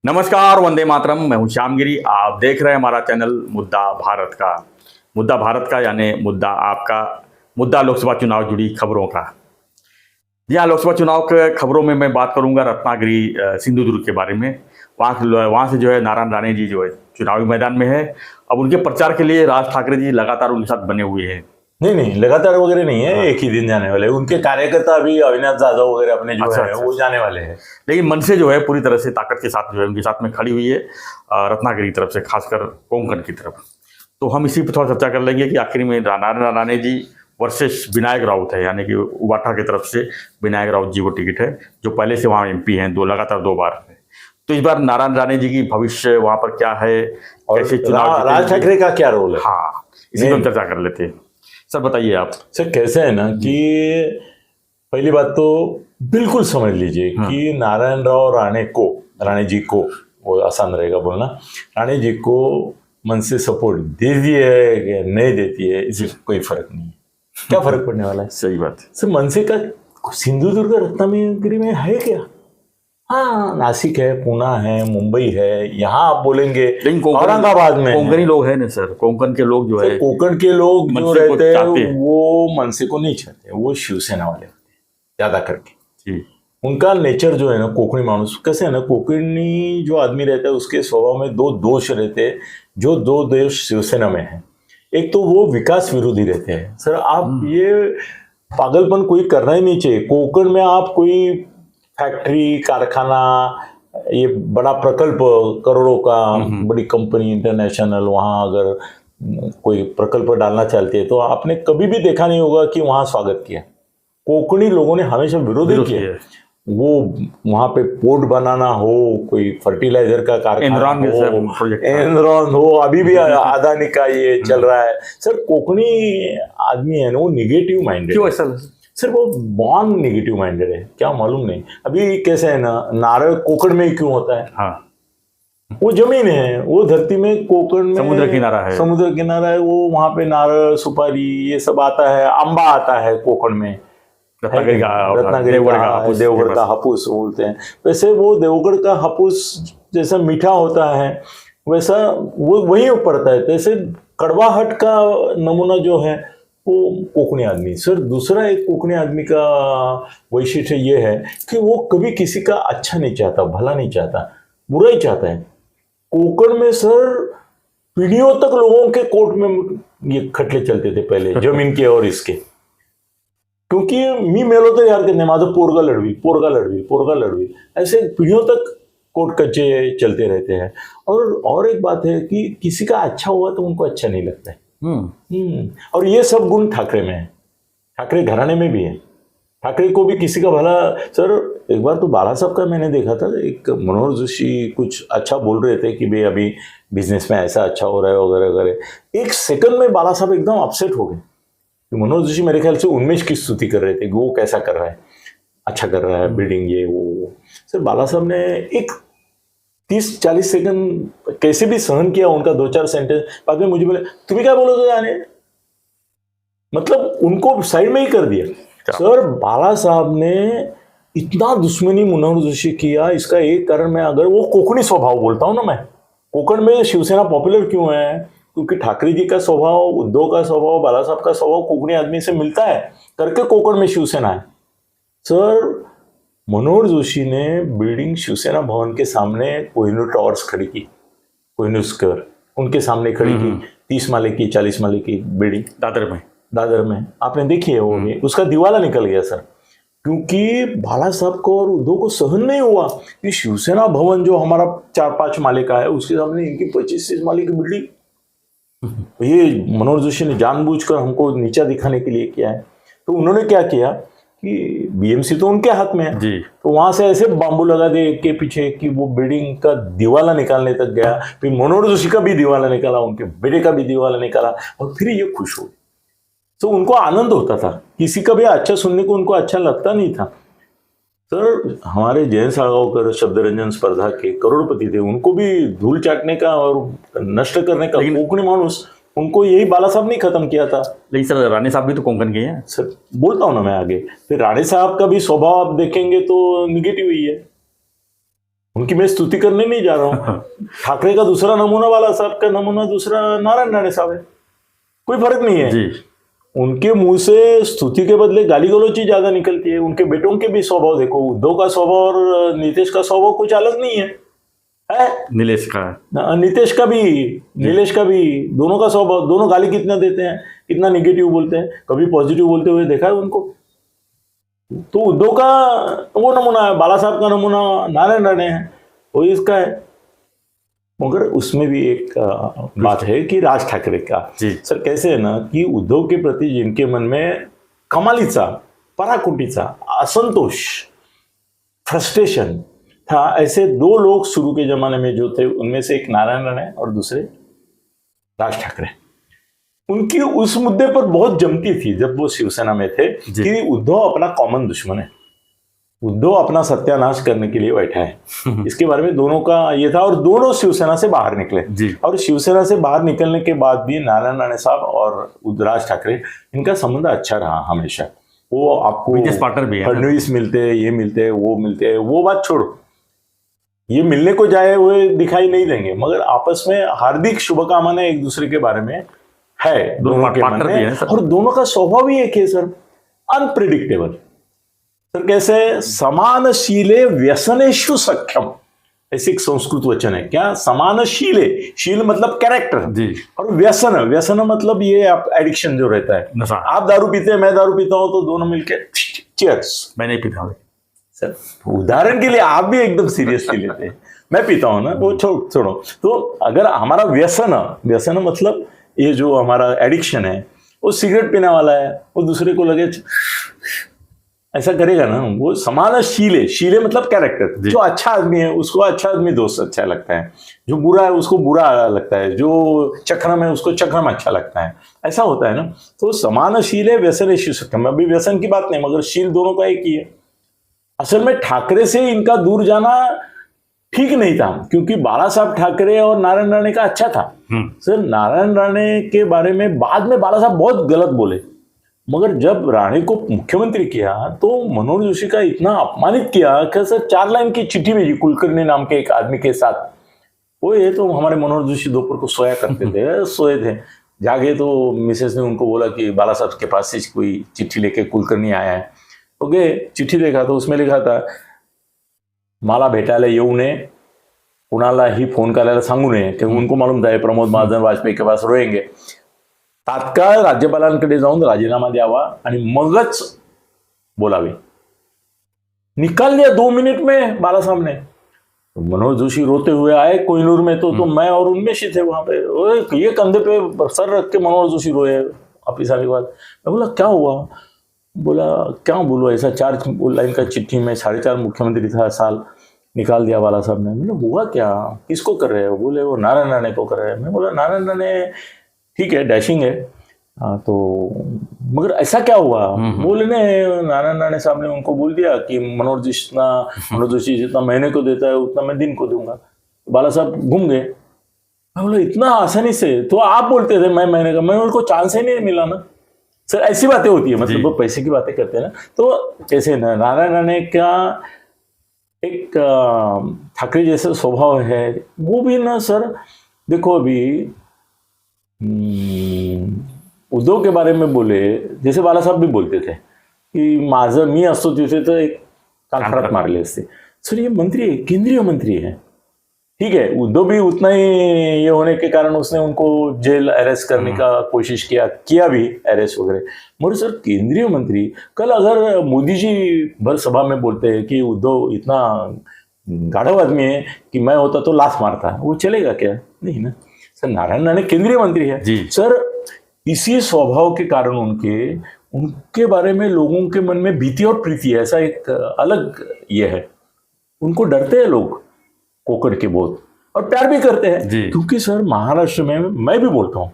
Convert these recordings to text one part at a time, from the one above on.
नमस्कार, वंदे मातरम। मैं हूं श्यामगिरी। आप देख रहे हैं हमारा चैनल मुद्दा भारत का यानी मुद्दा आपका मुद्दा लोकसभा चुनाव जुड़ी खबरों का। जी हाँ, लोकसभा चुनाव के खबरों में मैं बात करूंगा रत्नागिरी सिंधुदुर्ग के बारे में। वहाँ से जो है नारायण राणे जी जो है चुनावी मैदान में है। अब उनके प्रचार के लिए राज ठाकरे जी लगातार उनके साथ बने हुए हैं। नहीं लगातार वगैरह नहीं है। एक ही दिन जाने वाले उनके कार्यकर्ता अभी अविनाश जाधव वगैरह अपने जो है वो जाने वाले हैं। लेकिन मन से जो है पूरी तरह से ताकत के साथ जो है उनके साथ में खड़ी हुई है रत्नागिरी की तरफ से, खासकर कोंकण की तरफ। तो हम इसी पर थोड़ा चर्चा कर लेंगे कि आखिर में नारायण राणे जी वर्सेस विनायक राउत है, यानी कि उबाठा की तरफ से विनायक राउत जी को टिकट है, जो पहले से वहाँ एमपी हैं लगातार 2 बार। तो इस बार नारायण राणे जी की भविष्य वहाँ पर क्या है, कैसे चुनाव, राज ठाकरे का क्या रोल है, हाँ इसी पर हम चर्चा कर लेते हैं। सर बताइए आप। सर कैसे है ना कि पहली बात तो बिल्कुल समझ लीजिए कि नारायण राणे जी को वो आसान रहेगा बोलना, राणे जी को मन से सपोर्ट दे दिए या नहीं देती है इससे कोई फर्क नहीं है। क्या फर्क पड़ने वाला है। सही बात है। सर मन से का सिंधुदुर्ग रत्नागिरी में है क्या? हाँ, नासिक है, पुणे है, मुंबई है, यहाँ आप बोलेंगे। लेकिन औरंगाबाद में कोंकणी लोग हैं ना सर, कोंकण के लोग जो है, कोंकण के लोग जो रहते हैं वो मनसे को नहीं चाहते, वो शिवसेना वाले ज्यादा करके। उनका नेचर जो है ना, कोंकणी मानुस कैसे है ना, कोंकणी जो आदमी रहता है उसके स्वभाव में 2 दोष रहते हैं, जो 2 दोष शिवसेना में है। एक तो वो विकास विरोधी रहते हैं। सर आप ये पागलपन कोई करना ही नहीं चाहिए। कोंकण में आप कोई फैक्ट्री, कारखाना, ये बड़ा प्रकल्प करोड़ों का, बड़ी कंपनी इंटरनेशनल, वहाँ अगर कोई प्रकल्प डालना चाहते हैं तो आपने कभी भी देखा नहीं होगा कि वहाँ स्वागत किया। कोंकणी लोगों ने हमेशा विरोध किया। वो वहाँ पे पोर्ट बनाना हो, कोई फर्टिलाइजर का कारखाना हो, एनरॉन हो, अभी भी अदानी का ये चल रहा है। सर कोंकणी आदमी है ना, वो निगेटिव माइंडेड। क्यों ऐसा? सर वो बॉर्न नेगेटिव माइंडेड है, क्या मालूम नहीं। अभी कैसे है ना, नारळ कोंकण में ही क्यों होता है? हाँ, वो जमीन है, वो धरती में, कोंकण में समुद्र किनारा है, वो वहां पे नारळ, सुपारी, ये सब आता है, आंबा आता है कोंकण में। रत्नागिरी का देवगढ़ का हापुस बोलते हैं। वैसे वो देवगढ़ का हापुस जैसा मीठा होता है वैसा वो वही पड़ता है। जैसे कड़वाहट का नमूना जो है वो कोंकणी आदमी। सर दूसरा एक कोंकणी आदमी का वैशिष्ट्य ये है कि वो कभी किसी का अच्छा नहीं चाहता, भला नहीं चाहता, बुरा ही चाहता है। कोंकण में सर पीढ़ियों तक लोगों के कोर्ट में ये खटले चलते थे पहले, जमीन के और इसके, क्योंकि मी मेलो तो यार कितने माझं पोरगा लड़वी ऐसे पीढ़ियों तक कोर्ट कच्चे चलते रहते हैं। और एक बात है कि किसी का अच्छा हुआ तो उनको अच्छा नहीं लगता है। और ये सब गुण ठाकरे में है, ठाकरे घराने में भी है। ठाकरे को भी किसी का भला। सर एक बार तो बाला साहब का मैंने देखा था, एक मनोहर जोशी कुछ अच्छा बोल रहे थे कि भाई अभी बिजनेस में ऐसा अच्छा हो रहा है वगैरह वगैरह। 1 सेकंड में बाला साहब एकदम अपसेट हो गए। मनोहर जोशी मेरे ख्याल से उन्मेष की स्तुति कर रहे थे कि वो कैसा कर रहा है, अच्छा कर रहा है, बिल्डिंग ये वो। सर बाला साहब ने एक 30-40 सेकंड कैसे भी सहन किया उनका 2-4 सेंटेंस। बाद में मुझे बोले तुम्हें क्या बोलो तो जाने, मतलब उनको साइड में ही कर दिया। सर बाला साहब ने इतना दुश्मनी मनोहर जोशी किया। इसका एक कारण मैं अगर वो कोंकणी स्वभाव बोलता हूँ ना, मैं कोंकण में शिवसेना पॉपुलर क्यों है, क्योंकि ठाकरे जी का स्वभाव, उद्धव का स्वभाव, बाला साहब का स्वभाव कोंकणी आदमी से मिलता है करके कोंकण में शिवसेना है। सर मनोहर जोशी ने बिल्डिंग शिवसेना भवन के सामने कोहिनूर टावर्स खड़ी की, कोहिनूर स्क्वायर उनके सामने खड़ी की, 30 माले की, 40 माले की बिल्डिंग दादर में आपने देखी है। वो भी उसका दिवाला निकल गया सर, क्योंकि बाला साहब को और उद्धव को सहन नहीं हुआ कि शिवसेना भवन जो हमारा 4-5 माले का है उसके सामने इनकी 25-30 माले की बिल्डिंग। ये मनोहर जोशी ने जानबूझकर हमको नीचा दिखाने के लिए किया है। तो उन्होंने क्या किया कि बीएमसी तो उनके हाथ में है जी, तो वहां से ऐसे बांबू लगा दे के पीछे कि वो बिल्डिंग का दिवाला निकालने तक गया। फिर मनोहर जोशी का भी दिवाला निकाला, उनके बेटे का भी दिवाला निकाला, और फिर ये खुश हो। तो उनको आनंद होता था, किसी का भी अच्छा सुनने को उनको अच्छा लगता नहीं था। सर हमारे जयंत साळगावकर शब्दरंजन स्पर्धा के करोड़पति थे, उनको भी धूल चाटने का और नष्ट करने का कोंकणी मानुस, उनको यही बाला साहब ने खत्म किया था। लेकिन सर राणे साहब भी तो कोंकण के हैं। सर बोलता हूं ना मैं आगे, फिर राणे साहब का भी स्वभाव आप देखेंगे तो निगेटिव ही है। उनकी मैं स्तुति करने नहीं जा रहा हूँ। ठाकरे का दूसरा नमूना, बाला साहब का नमूना दूसरा, नारायण राणे साहब है, कोई फर्क नहीं है जी। उनके मुंह से स्तुति के बदले गाली गलौज ही ज्यादा निकलती है। उनके बेटों के भी स्वभाव देखो, उद्धव का स्वभाव और नीतीश का स्वभाव कुछ अलग नहीं है, नीलेश का, नीतीश का भी, नीलेश का भी, दोनों का स्वभाव, दोनों गाली कितना देते हैं, कितना निगेटिव बोलते हैं, कभी पॉजिटिव बोलते हुए देखा है उनको। तो उद्धव का वो नमूना है, बाला साहब का नमूना नारायण राणे है, वही इसका है। मगर उसमें भी एक बात है कि राज ठाकरे का सर कैसे है ना कि उद्धव के प्रति जिनके मन में कमालीचा, पराकुटीचा असंतोष, फ्रस्ट्रेशन था, ऐसे दो लोग शुरू के जमाने में जो थे, उनमें से एक नारायण राणे और दूसरे राज ठाकरे। उनकी उस मुद्दे पर बहुत जमती थी जब वो शिवसेना में थे कि उद्धव अपना कॉमन दुश्मन है, उद्धव अपना सत्यानाश करने के लिए बैठा है। इसके बारे में दोनों का ये था, और दोनों शिवसेना से बाहर निकले। और शिवसेना से बाहर निकलने के बाद भी नारायण राणे साहब और राज ठाकरे, इनका संबंध अच्छा रहा हमेशा। वो आपको पार्टनर भी फडणवीस मिलते, ये मिलते, वो मिलते, वो बात छोड़ो, ये मिलने को जाए हुए दिखाई नहीं देंगे, मगर आपस में हार्दिक शुभकामनाएं एक दूसरे के बारे में है दोनों के मन में। और दोनों का स्वभाव ही एक है सर, अनप्रिडिक्टेबल। सर कैसे, समानशीले व्यसनेषु सख्यम, ऐसे एक संस्कृत वचन है क्या, समानशीले, शील मतलब कैरेक्टर जी, और व्यसन, व्यसन मतलब ये आप एडिक्शन जो रहता है, आप दारू पीते हैं, मैं दारू पीता हूं, तो दोनों मिलके चीयर्स। मैं नहीं पीता हूं सर, उदाहरण के लिए आप भी एकदम सीरियसली लेते हैं, मैं पीता हूं ना, वो छोड़ो। तो अगर हमारा व्यसन, व्यसन मतलब ये जो हमारा एडिक्शन है, वो सिगरेट पीने वाला है, वो दूसरे को लगे ऐसा करेगा ना, वो समानशील है, शीले मतलब कैरेक्टर। जो अच्छा आदमी है उसको अच्छा आदमी दोस्त अच्छा लगता है, जो बुरा है उसको बुरा लगता है, जो चक्रम है उसको चक्रम अच्छा लगता है, ऐसा होता है ना। तो समानशील है, व्यसनेषु सख्यम। अभी व्यसन की बात नहीं, मगर शील दोनों का एक ही है। असल में ठाकरे से इनका दूर जाना ठीक नहीं था, क्योंकि बाला साहब ठाकरे और नारायण राणे का अच्छा था। सर नारायण राणे के बारे में बाद में बाला साहब बहुत गलत बोले, मगर जब राणे को मुख्यमंत्री किया तो मनोहर जोशी का इतना अपमानित किया कि सर 4 लाइन की चिट्ठी भेजी कुलकर्णी नाम के एक आदमी के साथ। वो ये तो हमारे मनोहर जोशी दोपहर को सोया करते थे, सोए थे, जागे तो मिसेस ने उनको बोला कि बाला साहब के पास से कोई चिट्ठी लेके कुलकर्णी आया है। ओके, चिट्ठी देखा तो उसमें लिखा था, मला भेटायला येऊ नये, कुणालाही फोन करायला सांगू नये, कि उनको मालूम था प्रमोद महाजन वाजपेयी के पास रोएंगे, तात्काळ राज्यपालांकडे जाऊन राजीनामा द्यावा आणि मगच बोलावे। निकाल लिया 2 मिनट में बाला साहब ने। तो मनोहर जोशी रोते हुए आए कोहिनूर में, तो मैं और उनमें से थे वहां पे, ये कंधे पे सर रख के मनोहर जोशी रोए ऑफिस आने के बाद। मैं बोला क्या हुआ? बोला क्या बोलो, ऐसा 4 लाइन का चिट्ठी में 4.5 मुख्यमंत्री था साल, निकाल दिया बाला साहब ने। मैंने हुआ क्या, किसको कर रहे हो? बोले वो नारायण राणे को कर रहे हैं। मैं बोला नारायण राणे ठीक है, डैशिंग है, तो मगर ऐसा क्या हुआ? बोले ने नारायण राणे साहब ने उनको बोल दिया कि मनोहर जोशी जितना महीने को देता है उतना मैं दिन को दूंगा। बाला साहब घूम गए। मैं बोला इतना आसानी से? तो आप बोलते थे मैं महीने का, मैं उनको चांस ही नहीं मिला ना। सर ऐसी बातें होती है, मतलब वो पैसे की बातें करते हैं ना। तो कैसे नारायण राणे का एक ठाकरे जैसा स्वभाव है, वो भी ना सर देखो, अभी उद्धव के बारे में बोले, जैसे बाला साहब भी बोलते थे कि मी असतो तिथे तर एक कानफडात मारले असते। सर ये मंत्री है, केंद्रीय मंत्री है, ठीक है, उद्धव भी उतना ही ये होने के कारण उसने उनको जेल अरेस्ट करने का कोशिश किया भी अरेस्ट वगैरह, मगर सर केंद्रीय मंत्री, कल अगर मोदी जी भर सभा में बोलते हैं कि उद्धव इतना गाढ़व आदमी है कि मैं होता तो लात मारता, वो चलेगा क्या? नहीं ना सर। नारायण राणे केंद्रीय मंत्री है सर, इसी स्वभाव के कारण उनके बारे में लोगों के मन में भीति और प्रीति है, ऐसा एक अलग ये है। उनको डरते हैं लोग कोकण के बहुत, और प्यार भी करते हैं, क्योंकि सर महाराष्ट्र में मैं भी बोलता हूं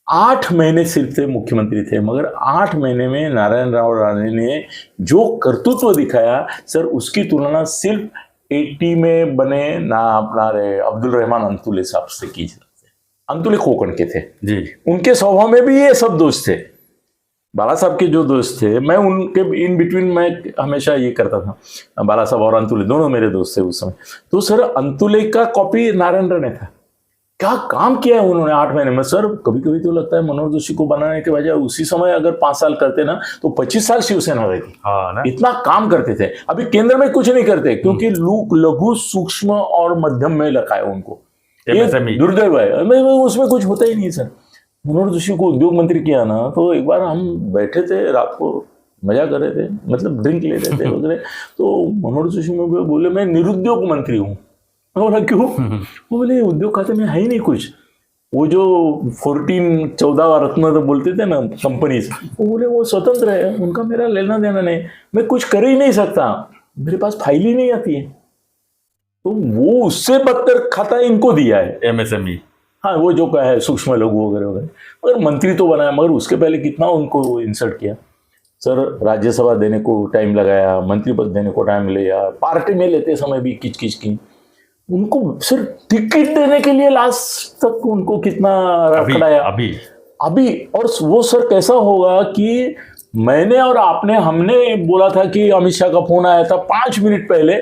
8 महीने सिर्फ थे मुख्यमंत्री थे, मगर 8 महीने में नारायण राणे ने जो कर्तृत्व दिखाया सर, उसकी तुलना सिर्फ 80 में बने ना अपना अब्दुल रहमान अंतुले साहब से की जाती है। अंतुले कोकण के थे जी, उनके स्वभाव में भी ये सब दोष थे। बाला साहब के जो दोस्त थे, मैं उनके इन बिटवीन मैं हमेशा ये करता था, बाला साहब और अंतुले दोनों मेरे दोस्त थे उस समय। तो सर अंतुले का कॉपी नारायण राणे था। क्या काम किया है उन्होंने 8 महीने में सर। कभी कभी तो लगता है मनोहर जोशी को बनाने के बजाय उसी समय अगर 5 साल करते ना तो 25 साल शिवसेना रहती। हाँ ना, इतना काम करते थे। अभी केंद्र में कुछ नहीं करते क्योंकि लघु सूक्ष्म और मध्यम में लगा है उनको। ये MSME। दुर्दैव है, उसमें कुछ होता ही नहीं सर। मनोहर जोशी को उद्योग मंत्री किया ना तो एक बार हम बैठे थे रात को, मजा कर रहे थे, मतलब ड्रिंक ले रहे थे वगैरह। तो मनोहर जोशी में बोले मैं निरुद्योग मंत्री हूँ। मैं बोला क्यों? वो बोले उद्योग खाते में है ही नहीं कुछ। वो जो 14 रत्न तो बोलते थे ना कंपनीज, वो बोले वो स्वतंत्र है, उनका मेरा लेना देना नहीं, मैं कुछ कर ही नहीं सकता, मेरे पास फाइल ही नहीं आती है। तो वो उससे बदतर खाता इनको दिया है MSME। हाँ, वो जो है सूक्ष्म लघु वगैरह वगैरह, मगर मंत्री तो बनाया, मगर उसके पहले कितना उनको इंसल्ट किया सर। राज्यसभा देने को टाइम लगाया, मंत्री पद देने को टाइम लिया, पार्टी में लेते समय भी किचकिच की। उनको सर टिकट देने के लिए लास्ट तक उनको कितना रखड़ाया अभी। और वो सर कैसा होगा कि मैंने और आपने हमने बोला था कि अमित शाह का फोन आया था 5 मिनट पहले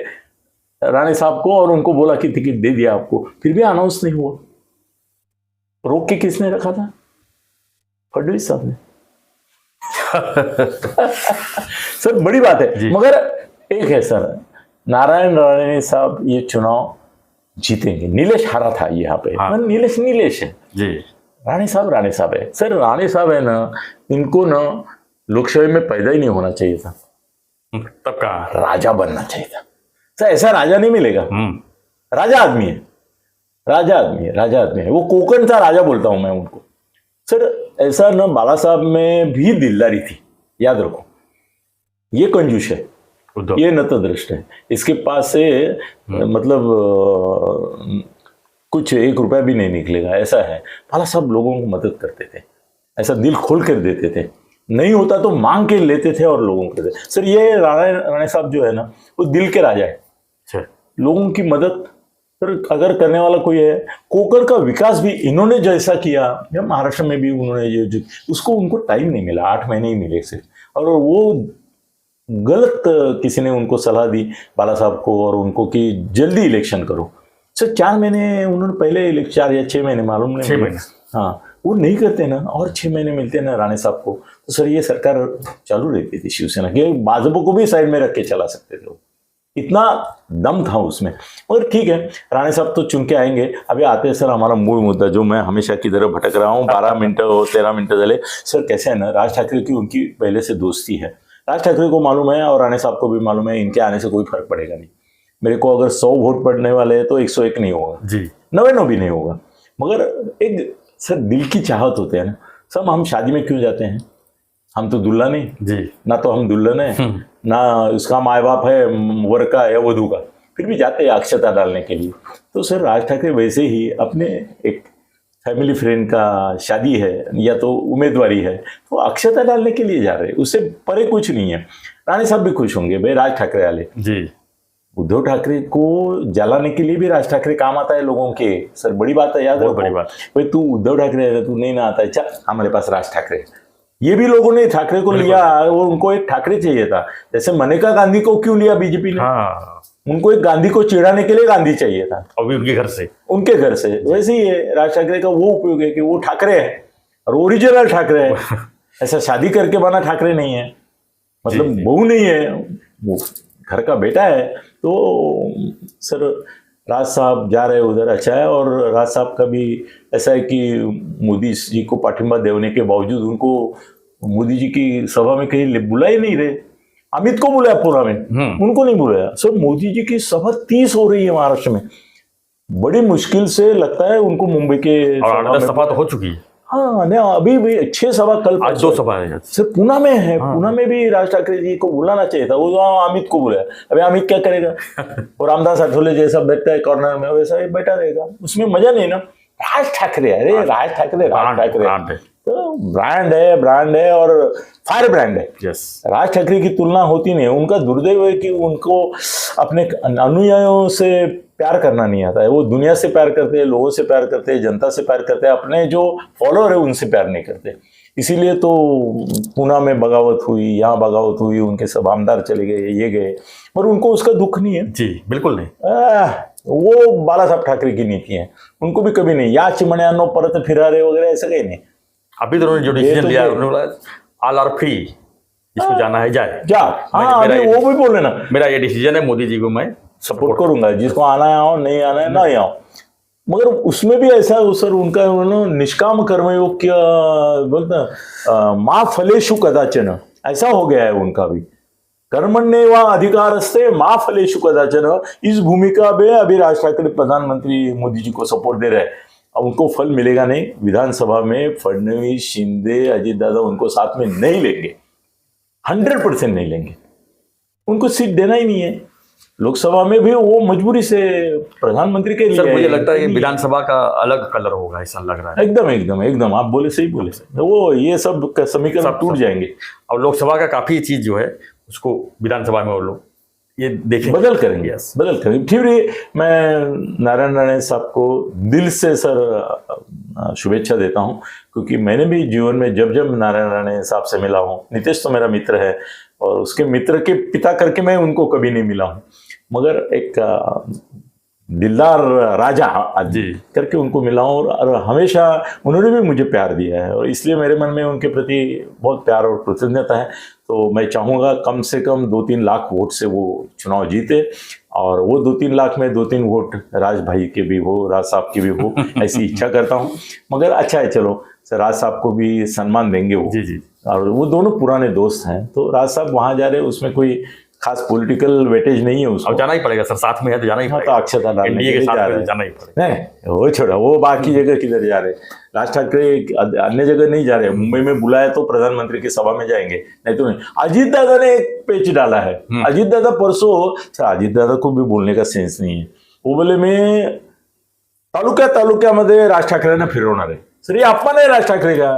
राणे साहब को और उनको बोला कि टिकट दे दिया आपको, फिर भी अनाउंस नहीं हुआ। रोक के किसने रखा था? फडणवीस साहब ने। सर बड़ी बात है, मगर एक है सर, नारायण राणे साहब ये चुनाव जीतेंगे। नीलेश हारा था यहाँ पे। हाँ। नीलेश है जी, राणे साहब है सर। राणे साहब है ना, इनको ना लोकसभा में पैदा ही नहीं होना चाहिए था, तब का राजा बनना चाहिए था सर। ऐसा राजा नहीं मिलेगा। राजा आदमी है, राजा आदमी है। वो कोकण का राजा बोलता हूं मैं उनको सर। ऐसा ना बाला साहब में भी दिलदारी थी, याद रखो। ये कंजूस है, ये नतदृष्ट है, इसके पास से मतलब कुछ 1 रुपया भी नहीं निकलेगा, ऐसा है। बाला साहब लोगों को मदद करते थे, ऐसा दिल खोल कर देते थे, नहीं होता तो मांग के लेते थे और लोगों को देते सर। ये राणे साहब जो है ना, वो दिल के राजा है। लोगों की मदद सर अगर करने वाला कोई है। कोकण का विकास भी इन्होंने जैसा किया, या महाराष्ट्र में भी उन्होंने जो उसको उनको टाइम नहीं मिला, 8 महीने ही मिले सिर्फ। और वो गलत किसी ने उनको सलाह दी बाला साहब को और उनको कि जल्दी इलेक्शन करो सर। 4 महीने उन्होंने पहले 4 या 6 महीने मालूम नहीं, 6 महीने हाँ, वो नहीं करते ना और 6 महीने मिलते ना राणे साहब को, तो सर ये सरकार चालू रहती थी शिवसेना के। भाजपा को भी साइड में रख के चला सकते थे, इतना दम था उसमें। और ठीक है, राणे साहब तो चुन के आएंगे। अभी आते हैं सर हमारा मूल मुद्दा, जो मैं हमेशा की तरह भटक रहा हूँ। 12 मिनट और 13 मिनट चले सर। कैसे है ना, राज ठाकरे की उनकी पहले से दोस्ती है। राज ठाकरे को मालूम है और राणे साहब को भी मालूम है, इनके आने से कोई फर्क पड़ेगा नहीं। मेरे को अगर 100 वोट पड़ने वाले हैं तो 101 नहीं होगा जी, 99 भी नहीं होगा। मगर एक सर दिल की चाहत होते हैं ना। सब हम शादी में क्यों जाते हैं? हम तो दुल्हा नहीं जी, ना तो हम दुल्हन है, ना उसका माँ बाप है वर का या वधू का, फिर भी जाते हैं अक्षता डालने के लिए। तो सर राज ठाकरे वैसे ही अपने एक फैमिली फ्रेंड का शादी है या तो उम्मीदवारी है, तो अक्षता डालने के लिए जा रहे हैं, उससे परे कुछ नहीं है। राणे साहब भी खुश होंगे भाई, राज ठाकरे वाले जी। उद्धव ठाकरे को जलाने के लिए भी राज ठाकरे काम आता है लोगों के सर। बड़ी बात है, याद रखो। बड़ी बात भाई, तू उद्धव ठाकरे है, तू नहीं ना आता है, चल हमारे पास राज ठाकरे। ये भी लोगों ने ठाकरे को लिया और उनको एक ठाकरे चाहिए था। जैसे मनेका गांधी को क्यों लिया बीजेपी ने? हाँ। उनको एक गांधी को चिढ़ाने के लिए गांधी चाहिए था, और भी उनके घर से। वैसे ही है, राज ठाकरे का वो उपयोग है कि वो ठाकरे है और ओरिजिनल ठाकरे है। ऐसा शादी करके बना ठाकरे नहीं है, मतलब बहू नहीं है, वो घर का बेटा है। तो सर राज साहब जा रहे उधर, अच्छा है। और राज साहब का भी ऐसा है कि मोदी जी को पाठिंबा देने के बावजूद उनको मोदी जी की सभा में कहीं बुला ही नहीं रहे। अमित को बुलाया पूरा में, उनको नहीं बुलाया सर। मोदी जी की सभा 30 हो रही है महाराष्ट्र में, बड़ी मुश्किल से लगता है उनको मुंबई के सभा तो हो चुकी है। हाँ, नहीं अभी भी 6 सभा, कल आज 2 सभा है सर। पूना में है। हाँ। पूना में भी राज ठाकरे जी को बुलाना चाहिए था, वो अमित को बुलाया। अभी अमित क्या करेगा? और रामदास आठवले जैसा बैठता है कॉर्नर में, वैसा ही बैठा रहेगा, उसमें मजा नहीं ना। राज ठाकरे, अरे राज ठाकरे तो ब्रांड है और फायर ब्रांड है। यस, राज ठाकरे की तुलना होती नहीं है। उनका दुर्दैव है कि उनको अपने अनुयायियों से प्यार करना नहीं आता है। वो दुनिया से प्यार करते हैं, लोगों से प्यार करते हैं, जनता से प्यार करते हैं, अपने जो फॉलोअर है उनसे प्यार नहीं करते। इसीलिए तो पूना में बगावत हुई, यहाँ बगावत हुई, उनके सब आमदार चले गए, ये गए, पर उनको उसका दुख नहीं है। जी बिल्कुल नहीं। वो बाला साहब ठाकरे की नीति है, उनको भी कभी नहीं या चिमण्यानो परत फिरारे वगैरह ऐसा कहीं नहीं। अभी तो उन्होंने जो डिसीजन लिया, उन्होंने बोला ऑल आर फ्री, जिसको जाना है जाए। जा हाँ, अभी वो भी बोले ना, मेरा ये डिसीजन है, मोदी जी को मैं सपोर्ट करूंगा, जिसको आना है आओ, नहीं आना है ना आओ। मगर उसमें भी ऐसा सर, उनका उन्होंने निष्काम कर्मयोग क्या बोलते हैं, माँ फलेशु कदाचन, ऐसा हो गया है उनका भी। कर्मण्य व अधिकारस्ते माँ फलेशु कदाचन, इस भूमिका में अभी राज ठाकरे प्रधानमंत्री मोदी जी को सपोर्ट दे रहे हैं। अब उनको फल मिलेगा नहीं। विधानसभा में फडणवीस, शिंदे, अजीत दादा उनको साथ में नहीं लेंगे, 100% नहीं लेंगे, उनको सीट देना ही नहीं है। लोकसभा में भी वो मजबूरी से प्रधानमंत्री के लिए। सर मुझे लगता है कि विधानसभा का अलग कलर होगा, ऐसा लग रहा है। एकदम आप बोले, सही बोले। वो ये सब समीकरण टूट जाएंगे और लोकसभा का काफी चीज जो है उसको विधानसभा में वो लोग ये देखेंगे, बदल करेंगे। फिर मैं नारायण राणे साहब को दिल से सर शुभेच्छा देता हूं, क्योंकि मैंने भी जीवन में जब जब नारायण राणे साहब से मिला हूं, नीतीश तो मेरा मित्र है और उसके मित्र के पिता करके मैं उनको कभी नहीं मिला हूं, मगर एक दिलदार राजा जी करके उनको मिला हूं और हमेशा उन्होंने भी मुझे प्यार दिया है और इसलिए मेरे मन में उनके प्रति बहुत प्यार और कृतज्ञता है। तो मैं चाहूँगा कम से कम 2-3 लाख वोट से वो चुनाव जीते और वो 2-3 लाख में 2-3 वोट राज भाई के भी हो, राज साहब के भी हो, ऐसी इच्छा करता हूँ। मगर अच्छा है, चलो सर राज साहब को भी सम्मान देंगे वो। जी। और वो दोनों पुराने दोस्त हैं, तो राज साहब वहाँ जा रहे हैं, उसमें कोई खास पॉलिटिकल वेटेज नहीं है उसको। अब जाना ही पड़ेगा सर, साथ में है तो जाना ही पड़ेगा। तो अक्षता डालने एनडीए के साथ में जाना ही पड़ेगा। नहीं वो छोड़ा, वो बाकी जगह किधर जा रहे। राज ठाकरे अन्य जगह नहीं जा रहे। मुंबई में बुलाया तो प्रधानमंत्री की सभा में जाएंगे, नहीं तो नहीं। अजीत दादा ने एक पेच डाला है। अजीत दादा परसों, सर अजीत दादा को भी बोलने का सेंस नहीं है। वो बोले मैं तालुक्यामध्ये राज ठाकरेंना फिरवणार आहे। सर ये अपमान है राज ठाकरे का।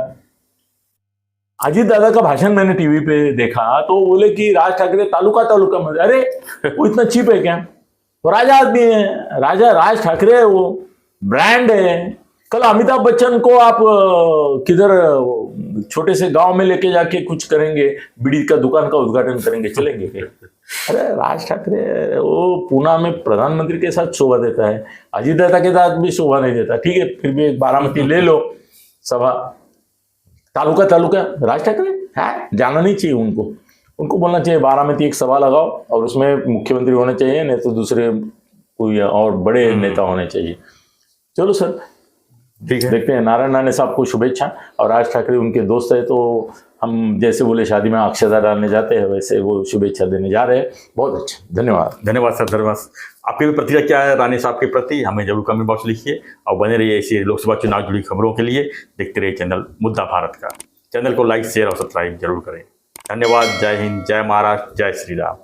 अजीत दादा का भाषण मैंने टीवी पे देखा तो बोले कि राज ठाकरे तालुका में, अरे वो इतना चीप है क्या? वो राजा आदमी है, राजा राज ठाकरे है, वो ब्रांड है। कल अमिताभ बच्चन को आप किधर छोटे से गांव में लेके जाके कुछ करेंगे, बीड़ी का दुकान का उद्घाटन करेंगे, चलेंगे क्या? अरे राज ठाकरे वो पूना में प्रधानमंत्री के साथ शोभा देता है, अजीत दादा के साथ भी शोभा नहीं देता। ठीक है, फिर भी एक बारामती ले लो सभा, तालुका राज ठाकरे है, जाना नहीं चाहिए उनको बोलना चाहिए बारामती एक सभा लगाओ और उसमें मुख्यमंत्री होने चाहिए, नहीं तो दूसरे कोई और बड़े नेता होने चाहिए। चलो सर ठीक है, देखते हैं। नारायण राणे साहब को शुभेच्छा। और राज ठाकरे उनके दोस्त है, तो हम जैसे बोले शादी में अक्षता डालने जाते हैं, वैसे वो शुभेच्छा देने जा रहे हैं। बहुत अच्छा, धन्यवाद सर, धन्यवाद। आपकी भी प्रतिक्रिया क्या है राणे साहब के प्रति, हमें जरूर कमेंट बॉक्स लिखिए और बने रहिए ऐसी लोकसभा चुनाव जुड़ी खबरों के लिए। देखते रहिए चैनल मुद्दा भारत का। चैनल को लाइक, शेयर और सब्सक्राइब जरूर करें। धन्यवाद। जय हिंद, जय महाराष्ट्र, जय श्री राम।